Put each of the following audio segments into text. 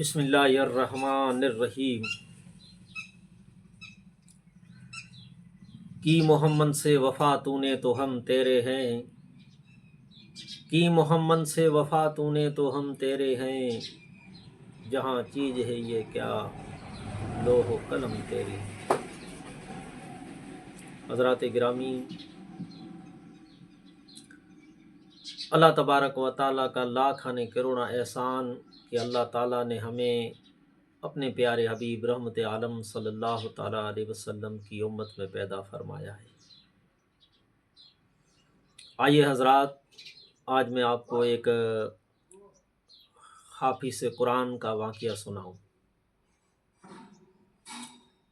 بسم اللہ الرحمن الرحیم۔ کی محمد سے وفا تو نے تو ہم تیرے ہیں، کی محمد سے وفا تو نے تو ہم تیرے ہیں، جہاں چیز ہے یہ کیا لوح و قلم تیرے۔ حضرات گرامی، اللہ تبارک و تعالیٰ کا لاکھ آنے کروڑا احسان کہ اللہ تعالیٰ نے ہمیں اپنے پیارے حبیب رحمت عالم صلی اللہ تعالیٰ علیہ وسلم کی امت میں پیدا فرمایا ہے۔ آئیے حضرات، آج میں آپ کو ایک حافظ قرآن کا واقعہ سناؤں۔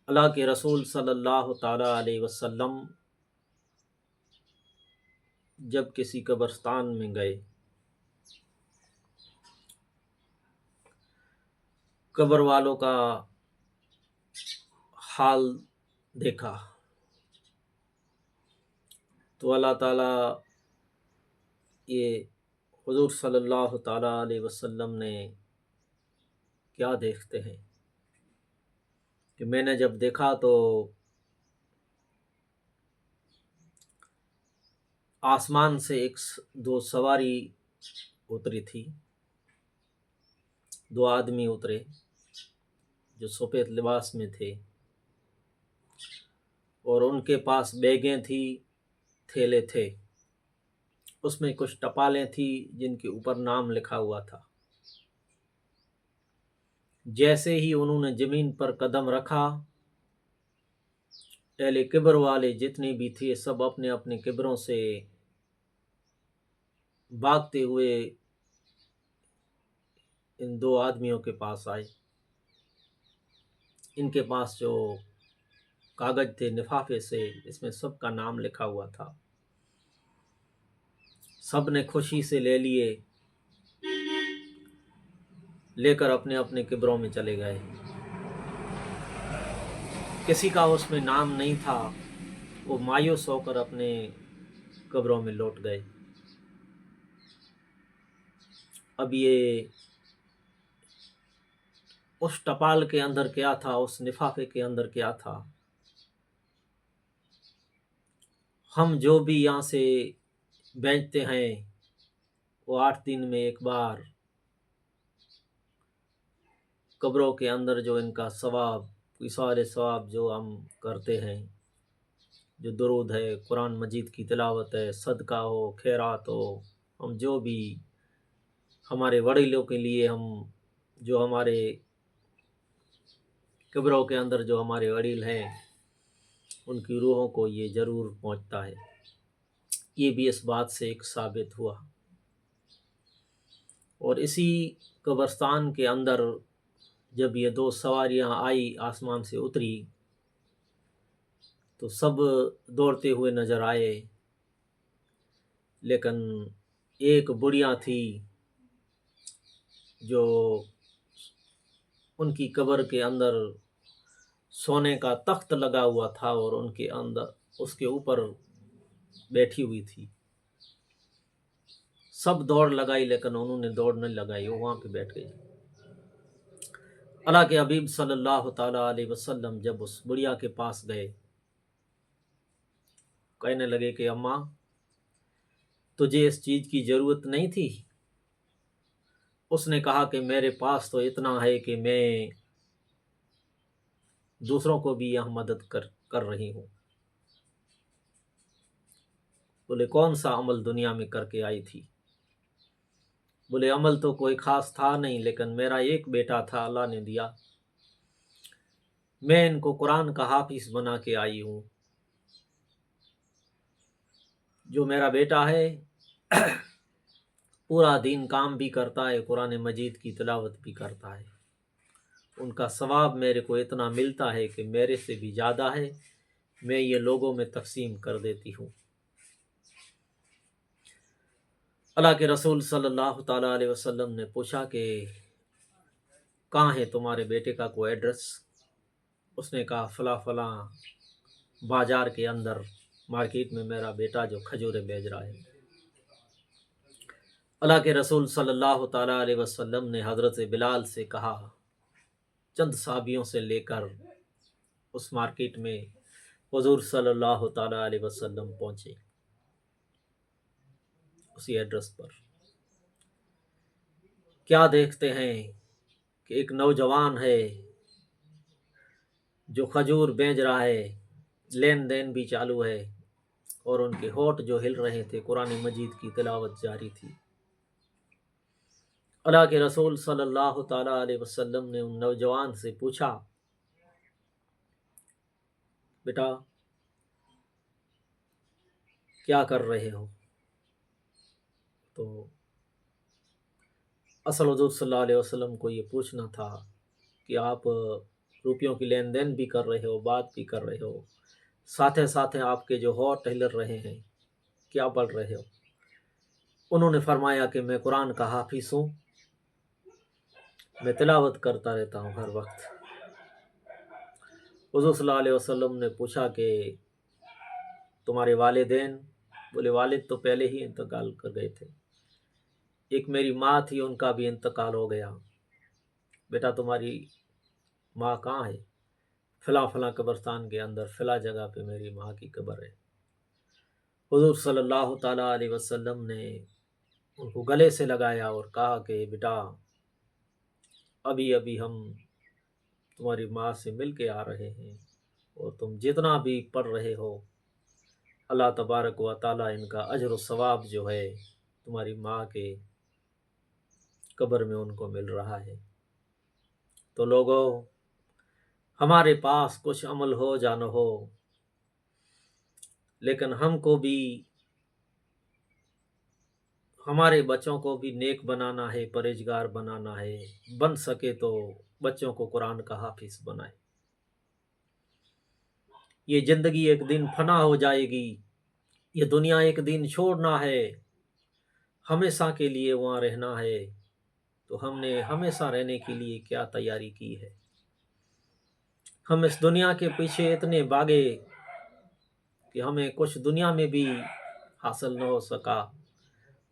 اللہ کے رسول صلی اللہ تعالیٰ علیہ وسلم جب کسی قبرستان میں گئے، قبر والوں کا حال دیکھا تو اللہ تعالیٰ یہ حضور صلی اللہ تعالیٰ علیہ وسلم نے کیا دیکھتے ہیں کہ میں نے جب دیکھا تو آسمان سے دو سواری اتری تھی، دو آدمی اترے جو سفید لباس میں تھے، اور ان کے پاس بیگیں تھی، تھیلے تھے، اس میں کچھ ٹپالیں تھی جن کے اوپر نام لکھا ہوا تھا۔ جیسے ہی انہوں نے زمین پر قدم رکھا، اہل قبر والے جتنے بھی تھے سب اپنے اپنے قبروں سے بھاگتے ہوئے ان دو آدمیوں کے پاس آئے۔ ان کے پاس جو کاغذ تھے لفافے سے، اس میں سب کا نام لکھا ہوا تھا، سب نے خوشی سے لے لیے، لے کر اپنے اپنے قبروں میں چلے گئے۔ کسی کا اس میں نام نہیں تھا، وہ مایوس ہو کر اپنے قبروں میں لوٹ گئے۔ اب یہ اس ٹپال کے اندر کیا تھا، اس لفافے کے اندر کیا تھا، ہم جو بھی یہاں سے بیچتے ہیں وہ 8 دن میں ایک بار قبروں کے اندر جو ان کا ثواب، سارے ثواب جو ہم کرتے ہیں، جو درود ہے، قرآن مجید کی تلاوت ہے، صدقہ ہو، خیرات ہو، ہم جو بھی ہمارے وڈیلوں کے لیے، ہم جو ہمارے قبروں کے اندر جو ہمارے وڈیل ہیں ان کی روحوں کو یہ ضرور پہنچتا ہے۔ یہ بھی اس بات سے ایک ثابت ہوا۔ اور اسی قبرستان کے اندر جب یہ دو سواریاں آئی، آسمان سے اتری، تو سب دوڑتے ہوئے نظر آئے، لیکن ایک بڑھیا تھی جو ان کی قبر کے اندر سونے کا تخت لگا ہوا تھا اور ان کے اندر اس کے اوپر بیٹھی ہوئی تھی۔ سب دوڑ لگائی لیکن انہوں نے دوڑ نہیں لگائی، وہ وہاں پہ بیٹھ گئی۔ اللہ کے حبیب صلی اللہ تعالیٰ علیہ وسلم جب اس بڑھیا کے پاس گئے، کہنے لگے کہ اماں، تجھے اس چیز کی ضرورت نہیں تھی؟ اس نے کہا کہ میرے پاس تو اتنا ہے کہ میں دوسروں کو بھی یہاں مدد کر رہی ہوں۔ بولے کون سا عمل دنیا میں کر کے آئی تھی؟ بولے عمل تو کوئی خاص تھا نہیں، لیکن میرا ایک بیٹا تھا، اللہ نے دیا، میں ان کو قرآن کا حافظ بنا کے آئی ہوں۔ جو میرا بیٹا ہے پورا دن کام بھی کرتا ہے، قرآن مجید کی تلاوت بھی کرتا ہے، ان کا ثواب میرے کو اتنا ملتا ہے کہ میرے سے بھی زیادہ ہے، میں یہ لوگوں میں تقسیم کر دیتی ہوں۔ اللہ کے رسول صلی اللہ تعالیٰ علیہ وسلم نے پوچھا کہ کہاں ہے تمہارے بیٹے کا کوئی ایڈریس؟ اس نے کہا فلاں فلاں بازار کے اندر مارکیٹ میں میرا بیٹا جو کھجوریں بیچ رہا ہے۔ اللہ کے رسول صلی اللہ تعالیٰ علیہ وسلم نے حضرت بلال سے کہا چند صحابیوں سے لے کر اس مارکیٹ میں حضور صلی اللہ تعالیٰ علیہ وسلم پہنچے، اسی ایڈریس پر۔ کیا دیکھتے ہیں کہ ایک نوجوان ہے جو کھجور بیچ رہا ہے، لین دین بھی چالو ہے، اور ان کے ہونٹ جو ہل رہے تھے، قرآن مجید کی تلاوت جاری تھی۔ اللہ کے رسول صلی اللہ تعالیٰ علیہ وسلم نے ان نوجوان سے پوچھا، بیٹا کیا کر رہے ہو؟ تو اصل حضور صلی اللہ علیہ وسلم کو یہ پوچھنا تھا کہ آپ روپیوں کی لین دین بھی کر رہے ہو، بات بھی کر رہے ہو، ساتھ ساتھ آپ کے جو ہونٹ ہل رہے ہیں، کیا پڑھ رہے ہو؟ انہوں نے فرمایا کہ میں قرآن کا حافظ ہوں، میں تلاوت کرتا رہتا ہوں ہر وقت۔ حضور صلی اللہ علیہ وسلم نے پوچھا کہ تمہارے والدین؟ بولے والد تو پہلے ہی انتقال کر گئے تھے، ایک میری ماں تھی، ان کا بھی انتقال ہو گیا۔ بیٹا تمہاری ماں کہاں ہے؟ فلاں فلاں قبرستان کے اندر فلاں جگہ پہ میری ماں کی قبر ہے۔ حضور صلی اللہ تعالیٰ علیہ وسلم نے ان کو گلے سے لگایا اور کہا کہ بیٹا ابھی ابھی ہم تمہاری ماں سے مل کے آ رہے ہیں، اور تم جتنا بھی پڑھ رہے ہو، اللہ تبارک و تعالیٰ ان کا اجر و ثواب جو ہے تمہاری ماں کے قبر میں ان کو مل رہا ہے۔ تو لوگوں، ہمارے پاس کچھ عمل ہو یا نہ ہو، لیکن ہم کو بھی ہمارے بچوں کو بھی نیک بنانا ہے، پرہیزگار بنانا ہے، بن سکے تو بچوں کو قرآن کا حافظ بنائے۔ یہ زندگی ایک دن فنا ہو جائے گی، یہ دنیا ایک دن چھوڑنا ہے، ہمیشہ کے لیے وہاں رہنا ہے۔ تو ہم نے ہمیشہ رہنے کے لیے کیا تیاری کی ہے؟ ہم اس دنیا کے پیچھے اتنے بھاگے کہ ہمیں کچھ دنیا میں بھی حاصل نہ ہو سکا،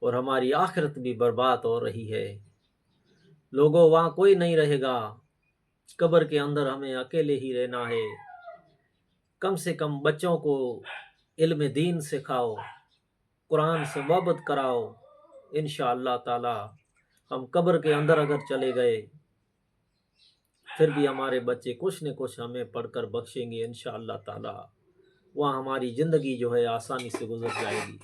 اور ہماری آخرت بھی برباد ہو رہی ہے۔ لوگوں، وہاں کوئی نہیں رہے گا، قبر کے اندر ہمیں اکیلے ہی رہنا ہے۔ کم سے کم بچوں کو علم دین سکھاؤ، قرآن سے محبت کراؤ۔ انشاءاللہ تعالی ہم قبر کے اندر اگر چلے گئے، پھر بھی ہمارے بچے کچھ نہ کچھ ہمیں پڑھ کر بخشیں گے انشاءاللہ تعالی۔ وہاں ہماری زندگی جو ہے آسانی سے گزر جائے گی۔